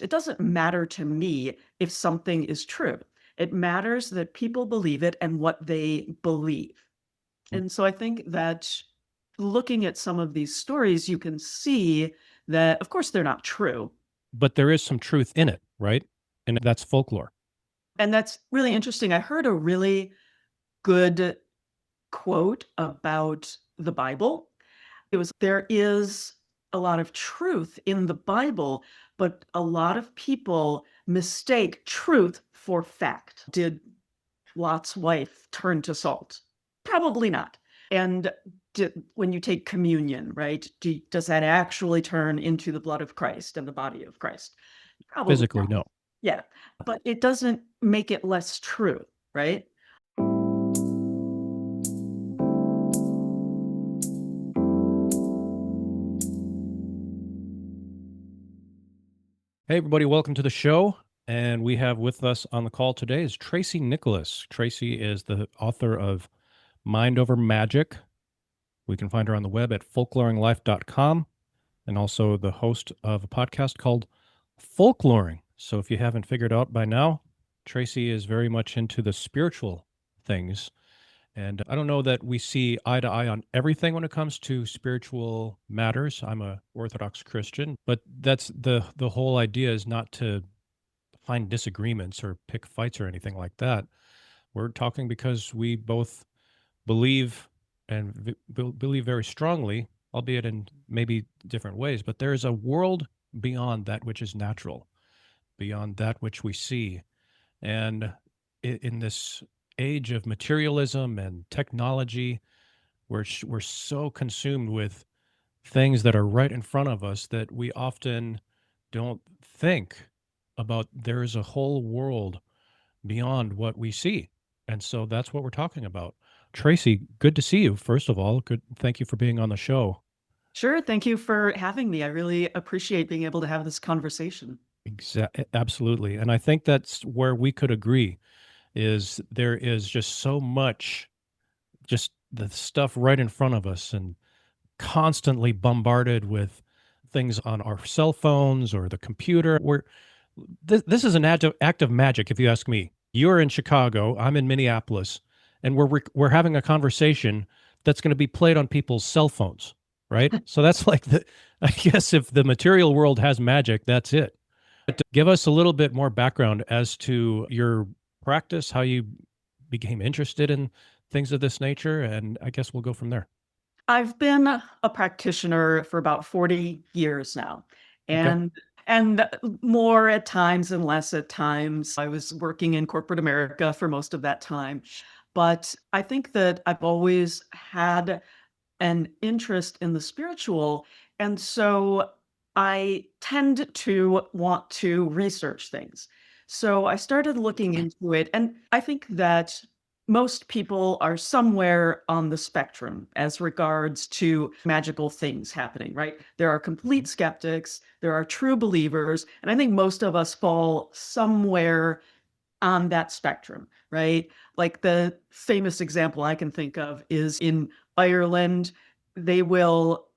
It doesn't matter to me if something is true. It matters that people believe it and what they believe. And so I think that looking at some of these stories, you can see that, of course, they're not true. But there is some truth in it, right? And that's folklore. And that's really interesting. I heard a really good quote about the Bible. It was, there is a lot of truth in the Bible, but a lot of people mistake truth for fact. Did Lot's wife turn to salt? Probably not. And when you take communion, right, does that actually turn into the blood of Christ and the body of Christ? Probably Physically, not. no. Yeah, but it doesn't make it less true, right? Hey, everybody, welcome to the show. And we have with us on the call today is Tracy Nicholas. Tracy is the author of Mind Over Magic. We can find her on the web at folkloringlife.com and also the host of a podcast called Folkloring. So if you haven't figured out by now, Tracy is very much into the spiritual things. And I don't know that we see eye to eye on everything when it comes to spiritual matters. I'm a Orthodox Christian, but that's the whole idea is not to find disagreements or pick fights or anything like that. We're talking because we both believe and believe very strongly, albeit in maybe different ways, but there is a world beyond that which is natural, beyond that which we see. And in this age of materialism and technology, we're so consumed with things that are right in front of us that we often don't think about there is a whole world beyond what we see. And so that's what we're talking about. Tracy, good to see you. First of all, good. Thank you for being on the show. Sure. Thank you for having me. I really appreciate being able to have this conversation. Absolutely. And I think that's where we could agree is there is just so much, just the stuff right in front of us and constantly bombarded with things on our cell phones or the computer. This is an act of magic, if you ask me. You're in Chicago, I'm in Minneapolis, and we're having a conversation that's going to be played on people's cell phones, right? So that's like I guess if the material world has magic, that's it. But give us a little bit more background as to your practice, how you became interested in things of this nature, and I guess we'll go from there. I've been a practitioner for about 40 years now, Okay. and more at times and less at times. I was working in corporate America for most of that time, but I think that I've always had an interest in the spiritual, and so I tend to want to research things. So I started looking into it, and I think that most people are somewhere on the spectrum as regards to magical things happening, right? There are complete skeptics, there are true believers, and I think most of us fall somewhere on that spectrum, right? Like the famous example I can think of is in Ireland, they will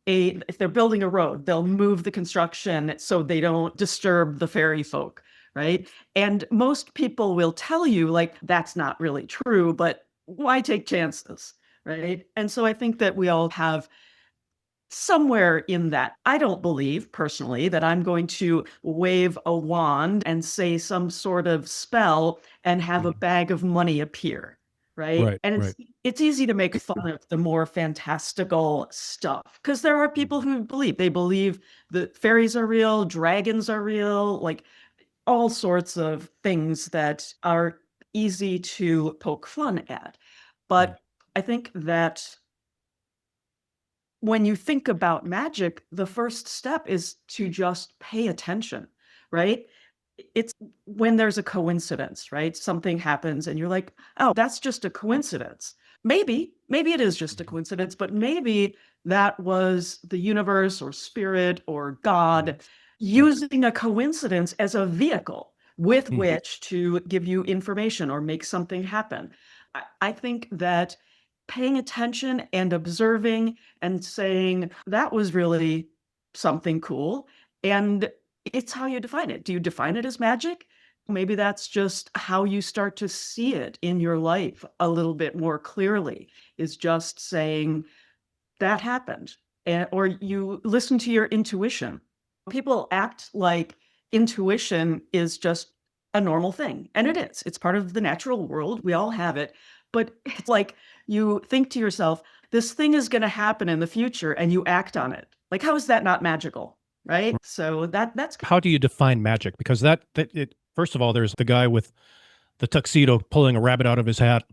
if they're building a road, they'll move the construction so they don't disturb the fairy folk, right? And most people will tell you, like, that's not really true, but why take chances, right? And so I think that we all have somewhere in that. I don't believe personally that I'm going to wave a wand and say some sort of spell and have a Mhm. bag of money appear, right? Right, And right. it's easy to make fun of the more fantastical stuff because there are people who believe that fairies are real, dragons are real, like all sorts of things that are easy to poke fun at. Mm. But I think that when you think about magic, the first step is to just pay attention, right? It's when there's a coincidence, right? Something happens and you're like, oh, that's just a coincidence. Maybe it is just a coincidence, but maybe that was the universe or spirit or Mm. God Right. using a coincidence as a vehicle with Mm. which to give you information or make something happen. I think that paying attention and observing and saying, that was really something cool. And It's how you define it. Do you define it as magic? Maybe that's just how you start to see it in your life a little bit more clearly, is just saying, that happened. Or you listen to your intuition. People act like intuition is just a normal thing, and it is. It's part of the natural world. We all have it. But it's like you think to yourself, this thing is going to happen in the future, and you act on it. Like, how is that not magical? Right? So that's How do you define magic? Because first of all, there's the guy with the tuxedo pulling a rabbit out of his hat,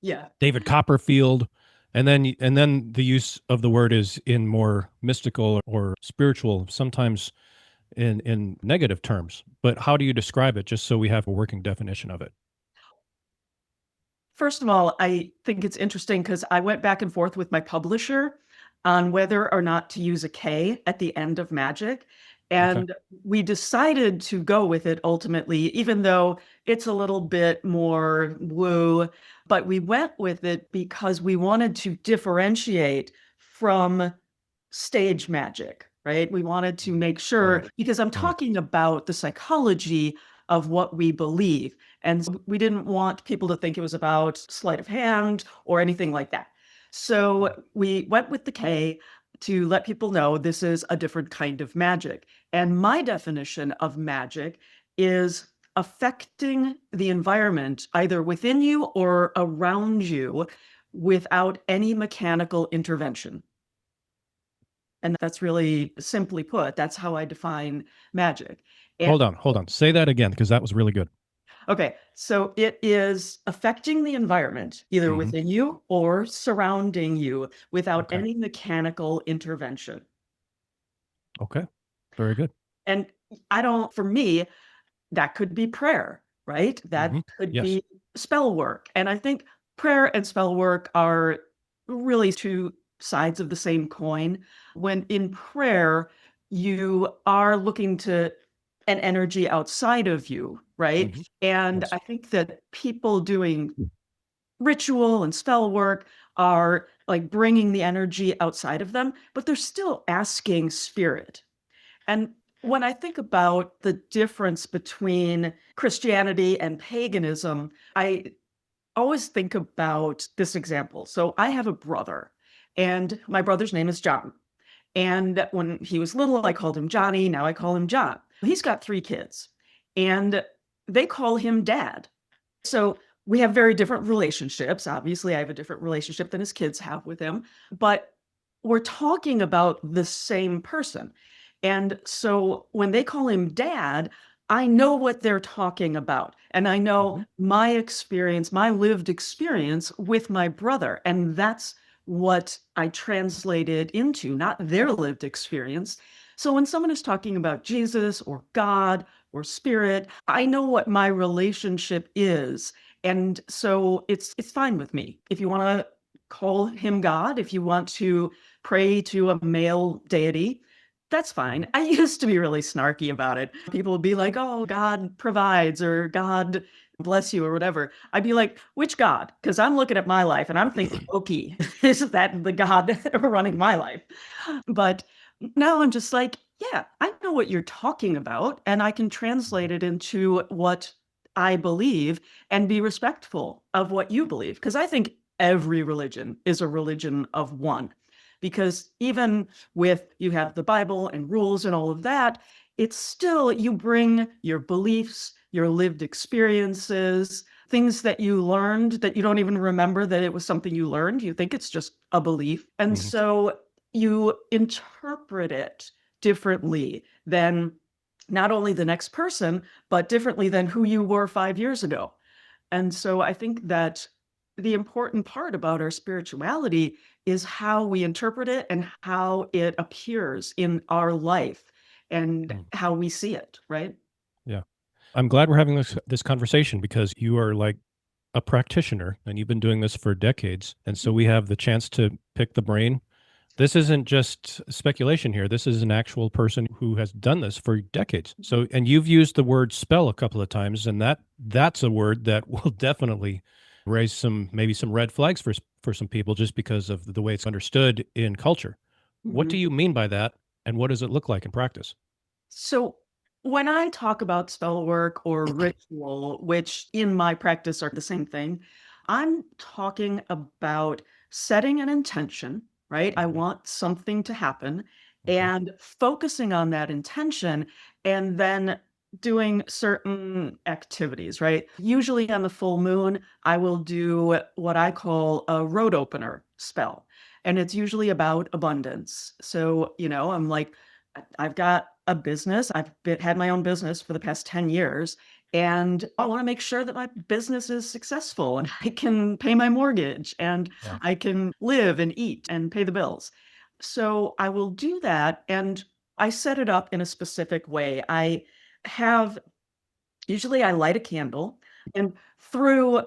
yeah. David Copperfield, and then the use of the word is in more mystical or spiritual, sometimes in negative terms. But how do you describe it, just so we have a working definition of it? First of all, I think it's interesting because I went back and forth with my publisher on whether or not to use a K at the end of Magick. Okay. And we decided to go with it ultimately, even though it's a little bit more woo. But we went with it because we wanted to differentiate from stage magic, right? We wanted to make sure, Right. because I'm Right. talking about the psychology of what we believe. And we didn't want people to think it was about sleight of hand or anything like that. So we went with the K to let people know this is a different kind of magic. And my definition of magic is affecting the environment either within you or around you without any mechanical intervention. And that's really simply put, that's how I define magic. And Hold on. Say that again, because that was really good. okay, so it is affecting the environment, either Hmm. within you or surrounding you without Okay. any mechanical intervention. Okay. Very good. And I don't, for me, that could be prayer, right? That Hmm. could Yes. be spell work. And I think prayer and spell work are really two sides of the same coin. When in prayer, you are looking to an energy outside of you, right? Hmm. And Yes. I think that people doing ritual and spell work are like bringing the energy outside of them, but they're still asking spirit. And when I think about the difference between Christianity and paganism, I always think about this example. So I have a brother, and my brother's name is John. And when he was little, I called him Johnny. Now I call him John. He's got three kids, and they call him Dad. So we have very different relationships. Obviously, I have a different relationship than his kids have with him, but we're talking about the same person. And so when they call him dad, I know what they're talking about. And I know Hmm. my experience, my lived experience with my brother. And that's what I translated into, not their lived experience. So when someone is talking about Jesus or God or spirit, I know what my relationship is. And so it's fine with me. If you want to call him God, if you want to pray to a male deity, that's fine. I used to be really snarky about it. People would be like, "Oh, God provides," or "God bless you," or whatever. I'd be like, "Which God?" Because I'm looking at my life and I'm thinking, "Okay, is that the God running my life?" But now I'm just like, yeah, I know what you're talking about, and I can translate it into what I believe and be respectful of what you believe. Because I think every religion is a religion of one. Because even with you have the Bible and rules and all of that, it's still you bring your beliefs, your lived experiences, things that you learned that you don't even remember that it was something you learned. You think it's just a belief. And Hmm. so you interpret it differently than not only the next person, but differently than who you were 5 years ago. And so I think that the important part about our spirituality is how we interpret it and how it appears in our life and Mm. how we see it, right? Yeah. I'm glad we're having this conversation, because you are like a practitioner and you've been doing this for decades. And so we have the chance to pick the brain. This isn't just speculation here. This is an actual person who has done this for decades. So, and you've used the word spell a couple of times, and that's a word that will definitely raise maybe some red flags for some people, just because of the way it's understood in culture. What Mhm. do you mean by that, and what does it look like in practice? So When I talk about spell work or ritual, which in my practice are the same thing, I'm talking about setting an intention, right? I Mhm. want something to happen Okay. and focusing on that intention and then doing certain activities, right? Usually on the full moon, I will do what I call a road opener spell. And it's usually about abundance. So, I'm like, I've got a business. Had my own business for the past 10 years, and I want to make sure that my business is successful and I can pay my mortgage and Yeah. I can live and eat and pay the bills. So I will do that, and I set it up in a specific way. Have Usually, I light a candle, and through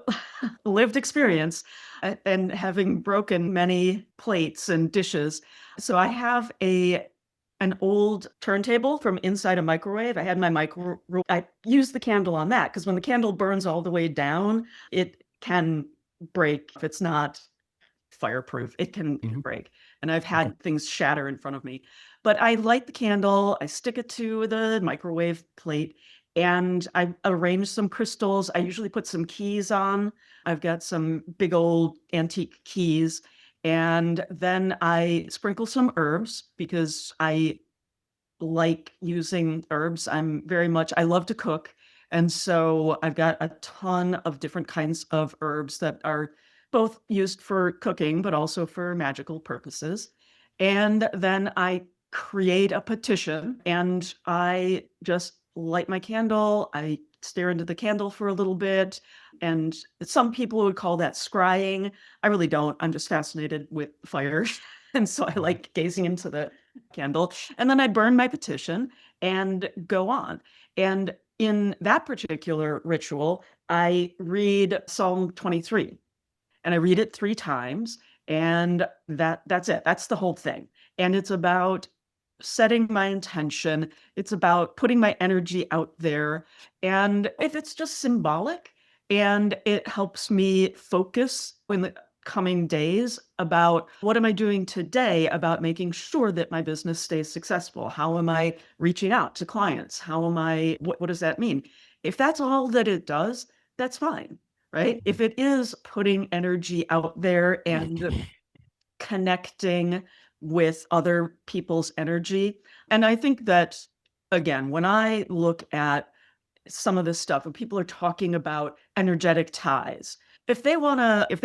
lived experience and having broken many plates and dishes, so I have an old turntable from inside a microwave. I had my micro. I use the candle on that because when the candle burns all the way down, it can break if it's not fireproof. It can Mhm. break. And I've Okay. had things shatter in front of me. But I light the candle, I stick it to the microwave plate, and I arrange some crystals. I usually put some keys on. I've got some big old antique keys. And then I sprinkle some herbs because I like using herbs. I love to cook. And so I've got a ton of different kinds of herbs that are both used for cooking, but also for magical purposes. And then I create a petition and I just light my candle. I stare into the candle for a little bit. And some people would call that scrying. I really don't. I'm just fascinated with fire. And so I Okay. like gazing into the candle. And then I burn my petition and go on. And in that particular ritual, I read Psalm 23 and I read it 3 times, and that's it. That's the whole thing. And it's about setting my intention. It's about putting my energy out there. And if it's just symbolic and it helps me focus in the coming days about what am I doing today about making sure that my business stays successful? How am I reaching out to clients? What does that mean? If that's all that it does, that's fine, right? Mhm. If it is putting energy out there and connecting with other people's energy. And I think that, again, when I look at some of this stuff, when people are talking about energetic ties, if they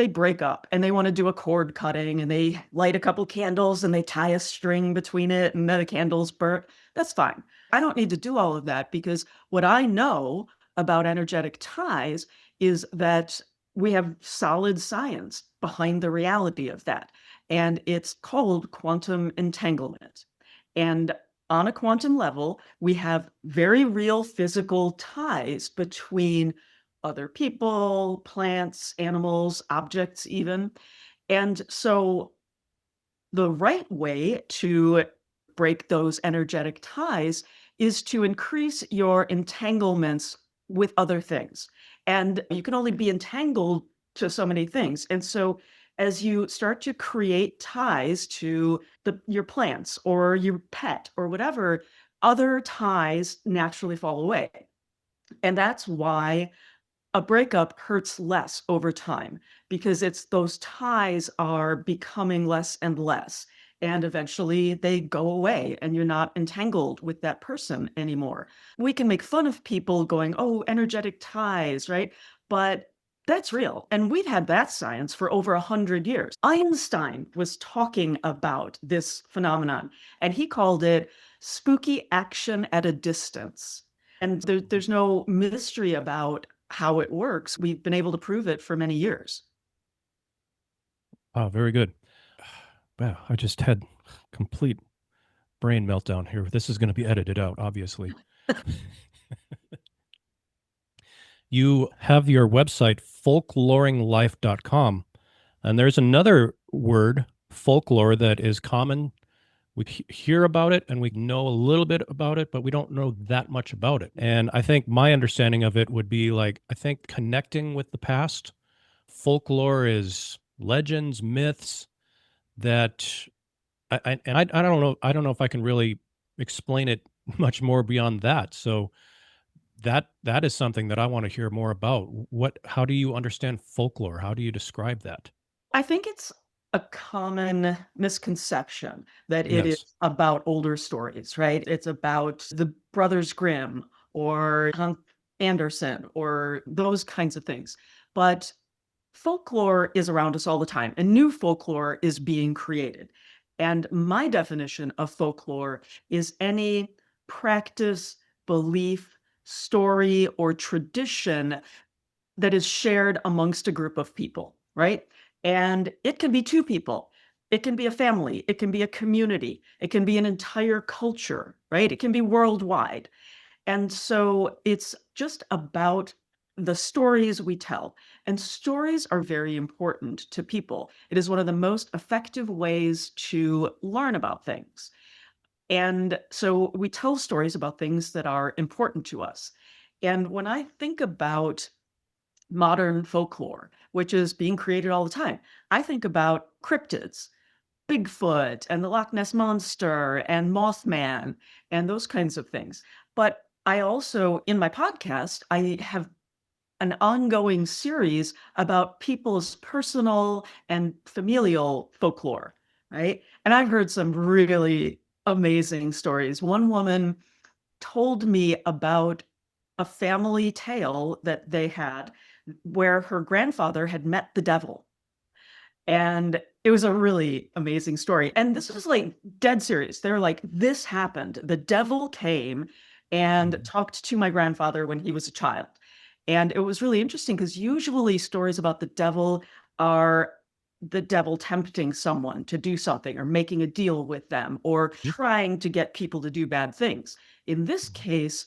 break up and they want to do a cord cutting and they light a couple candles and they tie a string between it and then the candles burn, that's fine. I don't need to do all of that because what I know about energetic ties is that we have solid science behind the reality of that. And it's called quantum entanglement. And on a quantum level, we have very real physical ties between other people, plants, animals, objects, even. And so the right way to break those energetic ties is to increase your entanglements with other things. And you can only be entangled to so many things. And so as you start to create ties to your plants or your pet or whatever, other ties naturally fall away. And that's why a breakup hurts less over time because it's those ties are becoming less and less. And eventually they go away and you're not entangled with that person anymore. We can make fun of people going, oh, energetic ties, right? But that's real. And we've had that science for over 100 years. Einstein was talking about this phenomenon and he called it spooky action at a distance. And there's no mystery about how it works. We've been able to prove it for many years. Oh, very good. Wow, I just had complete brain meltdown here. This is going to be edited out, obviously. You have your website, folkloringlife.com, and there's another word, folklore, that is common. We hear about it and we know a little bit about it, but we don't know that much about it. And I think my understanding of it would be like, I think connecting with the past. Folklore is legends, myths that I don't know if I can really explain it much more beyond that. So that is something that I want to hear more about. How do you understand folklore? How do you describe that? I think it's a common misconception that it is Yes. about older stories, right? It's about the Brothers Grimm or Hans Andersen or those kinds of things. But folklore is around us all the time, and new folklore is being created. And my definition of folklore is any practice, belief, story, or tradition that is shared amongst a group of people, right? And it can be two people. It can be a family. It can be a community. It can be an entire culture, right? It can be worldwide. And so it's just about the stories we tell. And stories are very important to people. It is one of the most effective ways to learn about things. And so we tell stories about things that are important to us. And when I think about modern folklore, which is being created all the time, I think about cryptids, Bigfoot and the Loch Ness Monster and Mothman and those kinds of things. But I also, in my podcast, I have an ongoing series about people's personal and familial folklore, right? And I've heard some really amazing stories. One woman told me about a family tale that they had where her grandfather had met the devil. And it was a really amazing story. And this was like dead serious. They're like, this happened. The devil came and Mhm. talked to my grandfather when he was a child. And it was really interesting because usually stories about the devil are the devil tempting someone to do something or making a deal with them or Mhm. trying to get people to do bad things. In this case,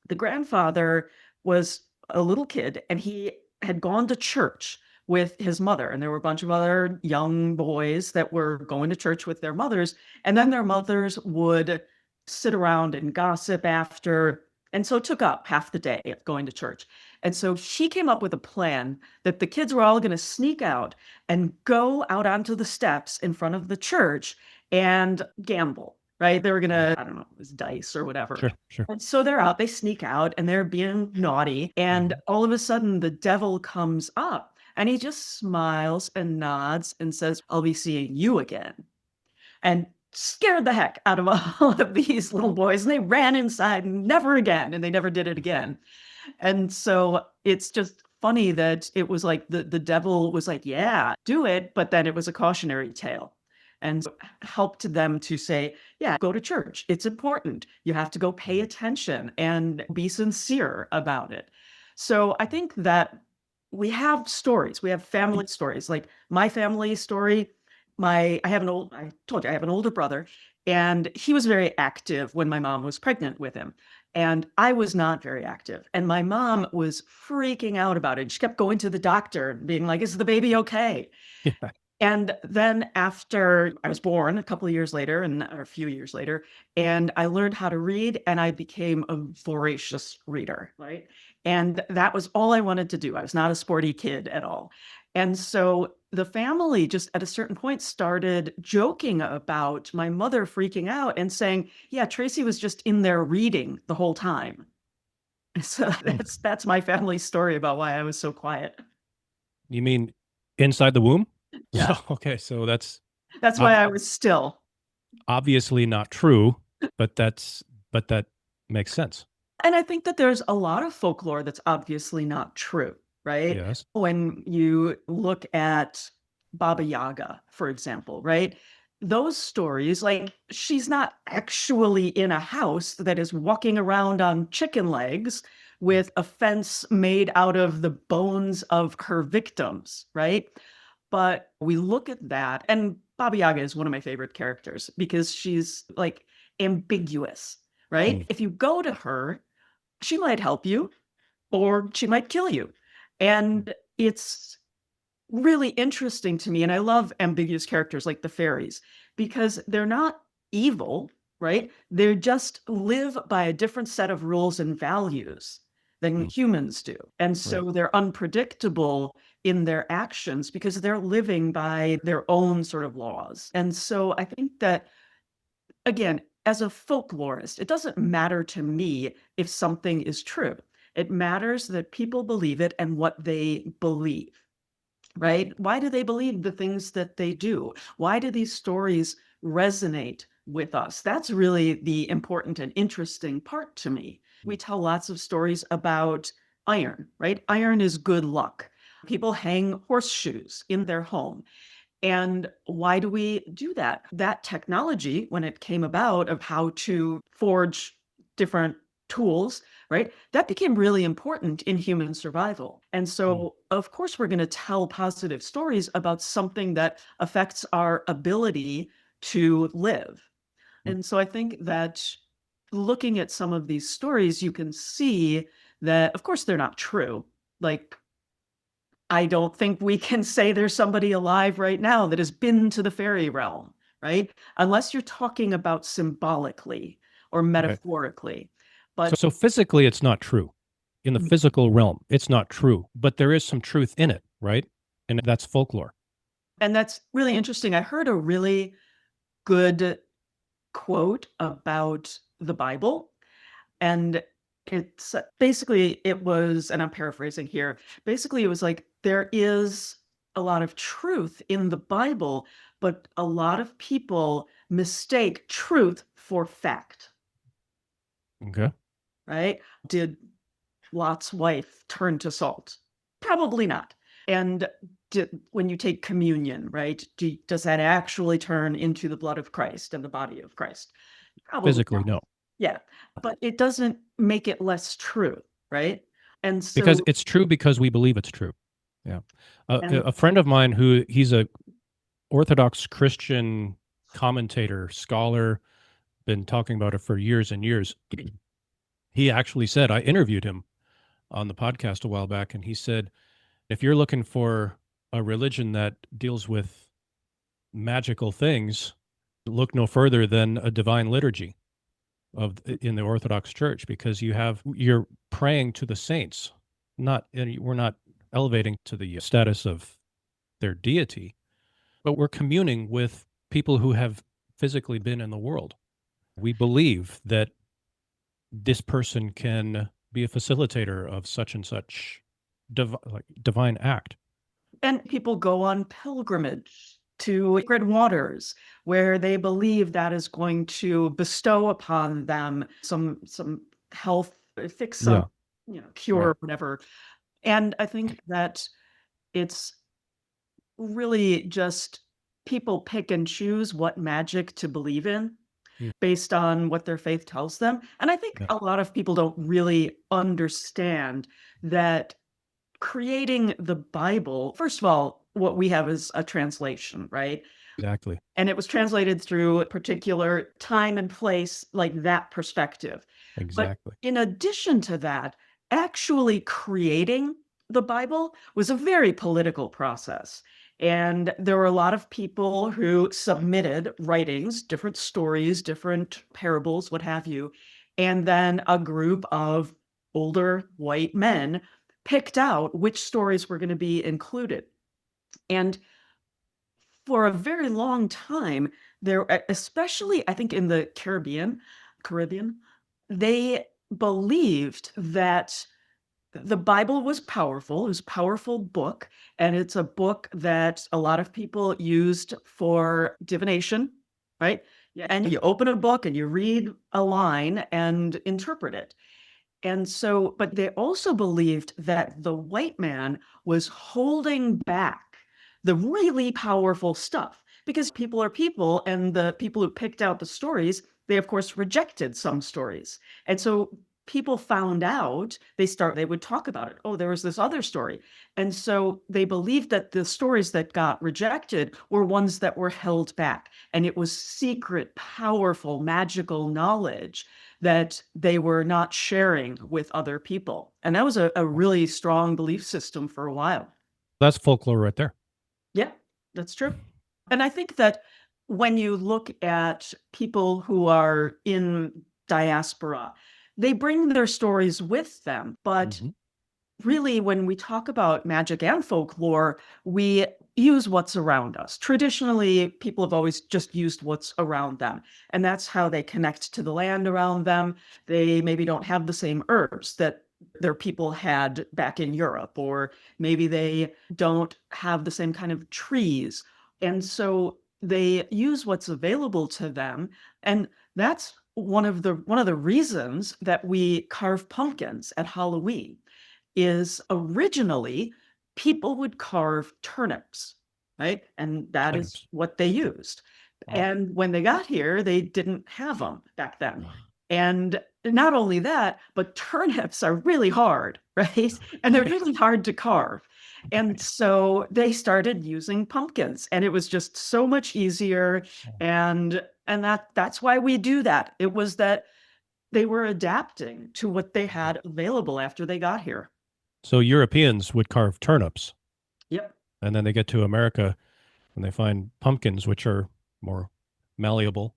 the grandfather was a little kid and he had gone to church with his mother, and there were a bunch of other young boys that were going to church with their mothers, and then their mothers would sit around and gossip after, and so it took up half the day of going to church. And so she came up with a plan that the kids were all going to sneak out and go out onto the steps in front of the church and gamble, right? They were going to, I don't know, it was dice or whatever. Sure, sure. And so they're out, they sneak out and they're being naughty. And Mhm. all of a sudden, the devil comes up and he just smiles and nods and says, I'll be seeing you again. And scared the heck out of all of these little boys. And they ran inside and never again. And they never did it again. And so it's just funny that it was like the devil was like, yeah, do it. But then it was a cautionary tale and so helped them to say, yeah, go to church. It's important. You have to go pay attention and be sincere about it. So I think that we have stories, we have family stories, like my family story. I told you I have an older brother, and he was very active when my mom was pregnant with him. And I was not very active. And my mom was freaking out about it. She kept going to the doctor and being like, is the baby okay? Yeah. And then after I was born a couple of years later or a few years later, and I learned how to read and I became a voracious reader, right? And that was all I wanted to do. I was not a sporty kid at all. And so the family just at a certain point started joking about my mother freaking out and saying, yeah, Tracy was just in there reading the whole time. So Hmm. that's my family story about why I was so quiet. You mean inside the womb? So, Yeah. okay, so that's That's why ob I was still. obviously not true, but that makes sense. And I think that there's a lot of folklore that's obviously not true, right? Yes. When you look at Baba Yaga, for example, right? Those stories, like she's not actually in a house that is walking around on chicken legs with a fence made out of the bones of her victims, right? But we look at that, and Baba Yaga is one of my favorite characters because she's like ambiguous, right? Mm, If you go to her, she might help you or she might kill you. And it's really interesting to me. And I love ambiguous characters like the fairies because they're not evil, right? They just live by a different set of rules and values than mm, humans do. And right. so they're unpredictable in their actions because they're living by their own sort of laws. And so I think that, again, as a folklorist, it doesn't matter to me if something is true. It matters that people believe it and what they believe, right? Why do they believe the things that they do? Why do these stories resonate with us? That's really the important and interesting part to me. We tell lots of stories about iron, right? Iron is good luck. People hang horseshoes in their home. And why do we do that? That technology, when it came about of how to forge different tools, right? That became really important in human survival. And Mm. so, of course, we're going to tell positive stories about something that affects our ability to live. Mm. And so I think that looking at some of these stories, you can see that, of course, they're not true. Like, I don't think we can say there's somebody alive right now that has been to the fairy realm, right? Unless you're talking about symbolically or Okay. metaphorically. But So physically, it's not true. In the physical realm, it's not true, but there is some truth in it, right? And that's folklore. and that's really interesting. I heard a really good quote about the Bible, and it's basically it was, and I'm paraphrasing here. Basically, it was like there is a lot of truth in the Bible, but a lot of people mistake truth for fact, Okay. right? Did Lot's wife turn to salt? Probably not. And when you take communion, right, does that actually turn into the blood of Christ and the body of Christ? Probably Physically, not. no, Yeah, but it doesn't make it less true, right? And because so, it's true because we believe it's true. Yeah. and A friend of mine he's a Orthodox Christian commentator, scholar, been talking about it for years and years. He actually said, I interviewed him on the podcast a while back, and he said, if you're looking for a religion that deals with magical things, look no further than a divine liturgy of in the Orthodox Church, because you're praying to the saints, not and we're not elevating to the status of their deity, but we're communing with people who have physically been in the world. We believe that this person can be a facilitator of such and such divine act. and people go on pilgrimage to sacred waters where they believe that is going to bestow upon them some health, fix some, Yeah. cure, Right. or whatever. And I think that it's really just people pick and choose what magic to believe in Mm. based on what their faith tells them. And I think Yeah. a lot of people don't really understand that creating the Bible, first of all, what we have is a translation, right? Exactly. And it was translated through a particular time and place, like that perspective. But Exactly. in addition to that, actually creating the Bible was a very political process. And there were a lot of people who submitted writings, different stories, different parables, what have you. And then a group of older white men picked out which stories were going to be included. And for a very long time, especially I think in the Caribbean, they believed that the Bible was powerful. It was a powerful book, and it's a book that a lot of people used for divination, right? Yeah, and you open a book and you read a line and interpret it. And so, but they also believed that the white man was holding back the really powerful stuff because people are people, and the people who picked out the stories, they of course rejected some stories. And so people found out, they would talk about it. Oh, there was this other story. And so they believed that the stories that got rejected were ones that were held back. And it was secret, powerful, magical knowledge that they were not sharing with other people. And that was a really strong belief system for a while. That's folklore right there. Yeah, that's true. And I think that when you look at people who are in diaspora, they bring their stories with them. But Hmm. really, when we talk about magic and folklore, we use what's around us. Traditionally, people have always just used what's around them, and that's how they connect to the land around them. They maybe don't have the same herbs that their people had back in Europe, or maybe they don't have the same kind of trees. And so they use what's available to them. And that's one of the reasons that we carve pumpkins at Halloween is originally people would carve turnips, right? And that is Turnips. what they used. Wow. And when they got here, they didn't have them back then. And not only that, but turnips are really hard, right? And they're Right. really hard to carve. And Right. so they started using pumpkins, and it was just so much easier. And that's why we do that. It was that they were adapting to what they had available after they got here. So Europeans would carve turnips, Yep. and then they get to America and they find pumpkins, which are more malleable.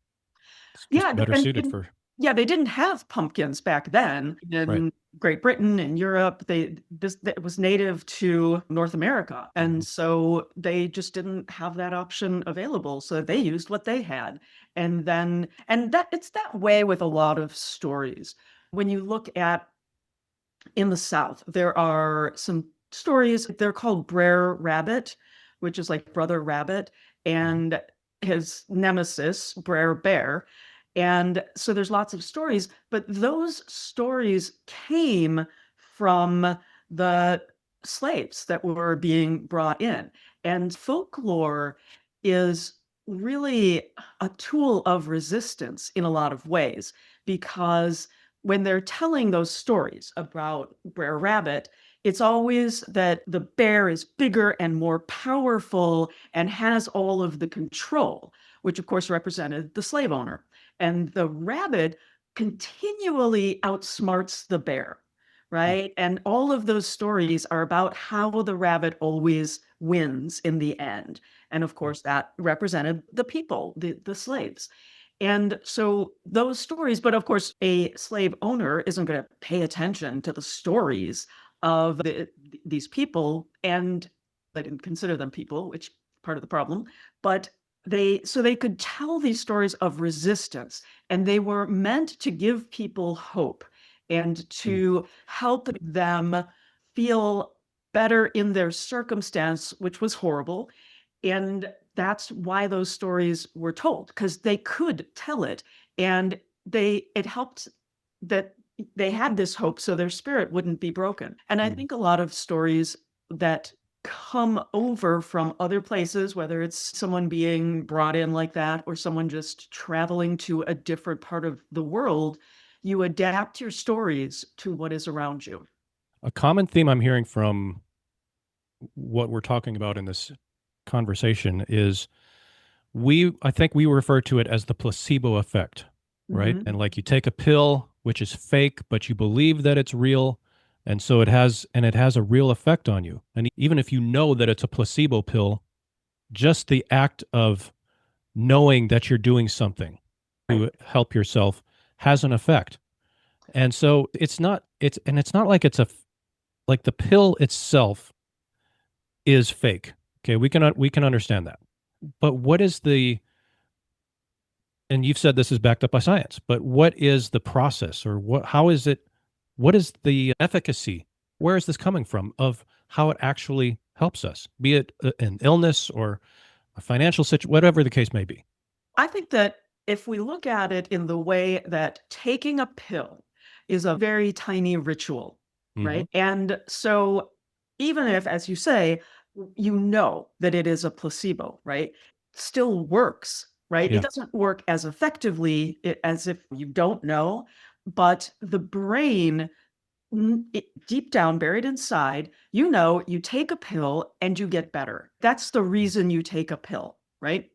It's just Yeah, better suited and for. yeah, they didn't have pumpkins back then. Right. In Great Britain and Europe, it was native to North America. Mhm. And so they just didn't have that option available. So they used what they had. And that it's that way with a lot of stories. When you look at in the South, there are some stories. They're called Brer Rabbit, which is like Brother Rabbit, Mhm. and his nemesis, Brer Bear. And so there's lots of stories, but those stories came from the slaves that were being brought in. And folklore is really a tool of resistance in a lot of ways because when they're telling those stories about Brer Rabbit, it's always that the bear is bigger and more powerful and has all of the control, which of course represented the slave owner. And the rabbit continually outsmarts the bear, right? And all of those stories are about how the rabbit always wins in the end. And of course, that represented the people, the slaves. And so those stories, but of course, a slave owner isn't going to pay attention to the stories of these people, and they didn't consider them people, which is part of the problem. But they could tell these stories of resistance, and they were meant to give people hope and Mm. to help them feel better in their circumstance, which was horrible, and that's why those stories were told, because they could tell it. And it helped that they had this hope so their spirit wouldn't be broken. And I Mm. think a lot of stories that come over from other places, whether it's someone being brought in like that or someone just traveling to a different part of the world, you adapt your stories to what is around you. A common theme I'm hearing from what we're talking about in this conversation is I think we refer to it as the placebo effect, right? Mhm. And like you take a pill which is fake, but you believe that it's real, and so it has a real effect on you. And even if you know that it's a placebo pill, just the act of knowing that you're doing something Right. to help yourself has an effect. And so it's not like like the pill itself is fake. Okay, we can understand that. But what is the and you've said this is backed up by science, but what is the process or what is the efficacy? Where is this coming from of how it actually helps us, be it an illness or a financial situation, whatever the case may be? I think that if we look at it in the way that taking a pill is a very tiny ritual, Hmm. right? And so even if, as you say, you know that it is a placebo, right? Still works, right? It Yeah, doesn't work as effectively as if you don't know, but the brain, deep down, buried inside, you take a pill and you get better. That's the reason you take a pill, right?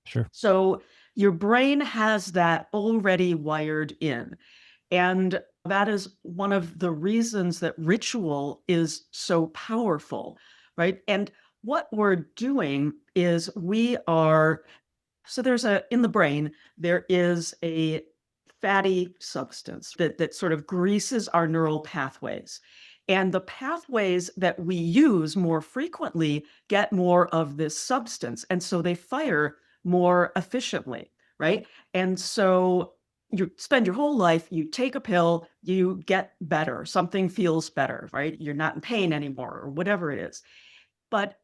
sure. So your brain has that already wired in. And that is one of the reasons that ritual is so powerful, right? And what we're doing is in the brain, there is a fatty substance that sort of greases our neural pathways. And the pathways that we use more frequently get more of this substance. And so they fire more efficiently, right? And so you spend your whole life, you take a pill, you get better, something feels better, right? You're not in pain anymore, or whatever it is. But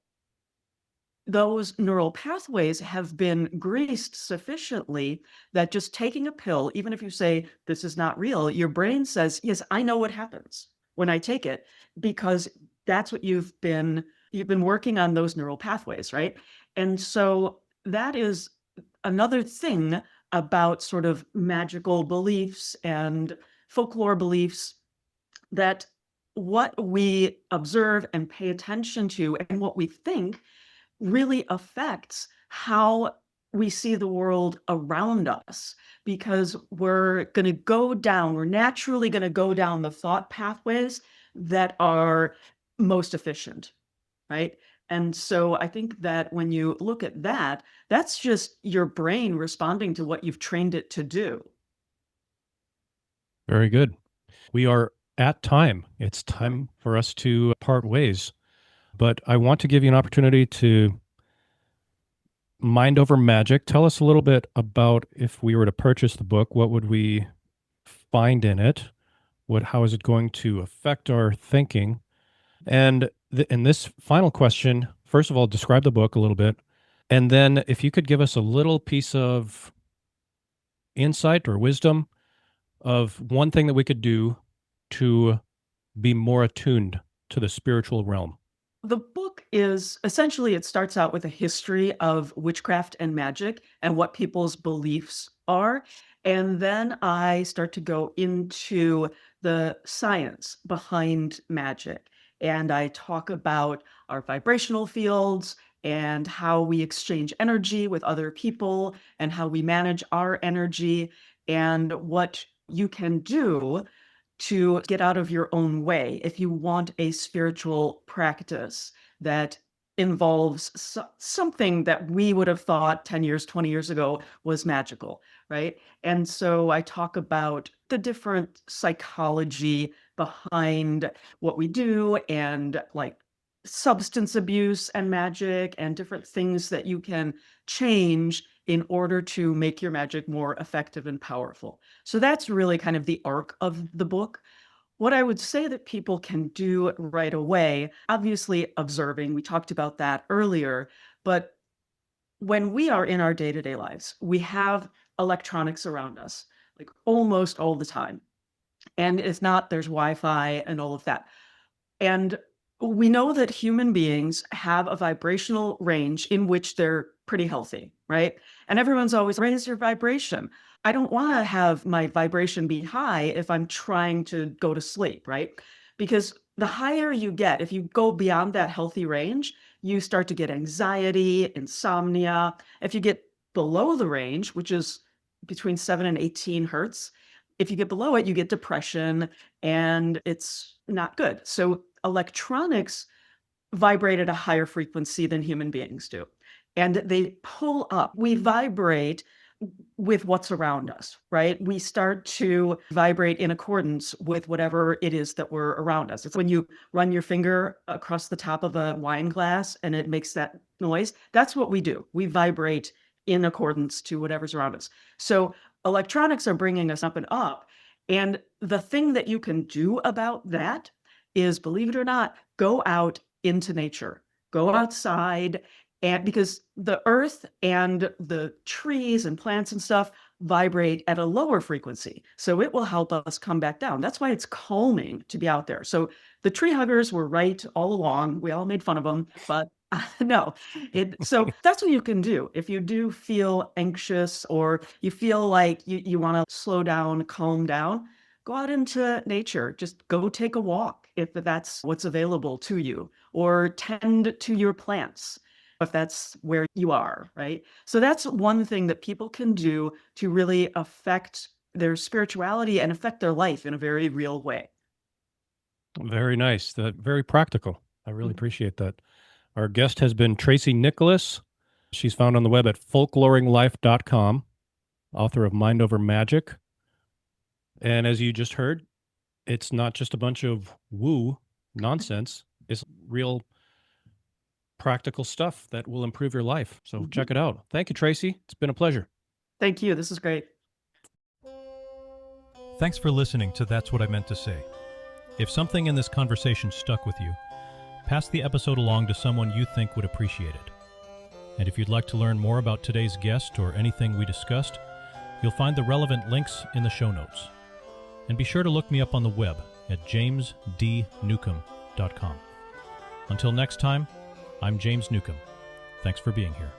those neural pathways have been greased sufficiently that just taking a pill, even if you say this is not real, your brain says, yes, I know what happens when I take it, because that's what you've been working on those neural pathways, right? And so that is another thing about sort of magical beliefs and folklore beliefs, that what we observe and pay attention to and what we think really affects how we see the world around us, because we're naturally going to go down the thought pathways that are most efficient, right? And so I think that when you look at that, that's just your brain responding to what you've trained it to do. Very good. We are at time. It's Right. time for us to part ways. But I want to give you an opportunity to mind over magic. Tell us a little bit about, if we were to purchase the book, what would we find in it? How is it going to affect our thinking? And in this final question, first of all, describe the book a little bit. And then if you could give us a little piece of insight or wisdom of one thing that we could do to be more attuned to the spiritual realm. The book is essentially, it starts out with a history of witchcraft and magic and what people's beliefs are. And then I start to go into the science behind magic. And I talk about our vibrational fields and how we exchange energy with other people and how we manage our energy and what you can do to get out of your own way if you want a spiritual practice that involves something that we would have thought 10 years, 20 years ago was magical, right? And so I talk about the different psychology behind what we do, and like substance abuse and magic and different things that you can change in order to make your magic more effective and powerful. So that's really kind of the arc of the book. What I would say that people can do right away, obviously observing, we talked about that earlier, but when we are in our day-to-day lives, we have electronics around us, like almost all the time. And if not, there's Wi-Fi and all of that. And we know that human beings have a vibrational range in which they're pretty healthy, right? And everyone's always, raise your vibration. I don't want to have my vibration be high if I'm trying to go to sleep, right? Because the higher you get, if you go beyond that healthy range, you start to get anxiety, insomnia. If you get below the range, which is between 7 and 18 hertz, if you get below it, you get depression, and it's not good. So electronics vibrate at a higher frequency than human beings do. And they pull up. We vibrate with what's around us, right? We start to vibrate in accordance with whatever it is that we're around us. It's when you run your finger across the top of a wine glass and it makes that noise. That's what we do. We vibrate in accordance to whatever's around us. So electronics are bringing us up and up. And the thing that you can do about that is, believe it or not, go out into nature, go outside. And because the earth and the trees and plants and stuff vibrate at a lower frequency, so it will help us come back down. That's why it's calming to be out there. So the tree huggers were right all along. We all made fun of them, but no. So that's what you can do if you do feel anxious, or you feel like you want to slow down, calm down. Go out into nature. Just go take a walk if that's what's available to you, or tend to your plants if that's where you are, right? So that's one thing that people can do to really affect their spirituality and affect their life in a very real way. Very nice. That very practical. I really Mhm. appreciate that. Our guest has been Tracy Nicholas. She's found on the web at folkloringlife.com, author of Mind Over Magic. And as you just heard, it's not just a bunch of woo. nonsense is real practical stuff that will improve your life. So check it out. Thank you, Tracy. It's been a pleasure. Thank you. This is great. Thanks for listening to That's What I Meant to Say. If something in this conversation stuck with you, pass the episode along to someone you think would appreciate it. And if you'd like to learn more about today's guest or anything we discussed, you'll find the relevant links in the show notes. And be sure to look me up on the web at jamesdnewcomb.com. Until next time, I'm James Newcomb. Thanks for being here.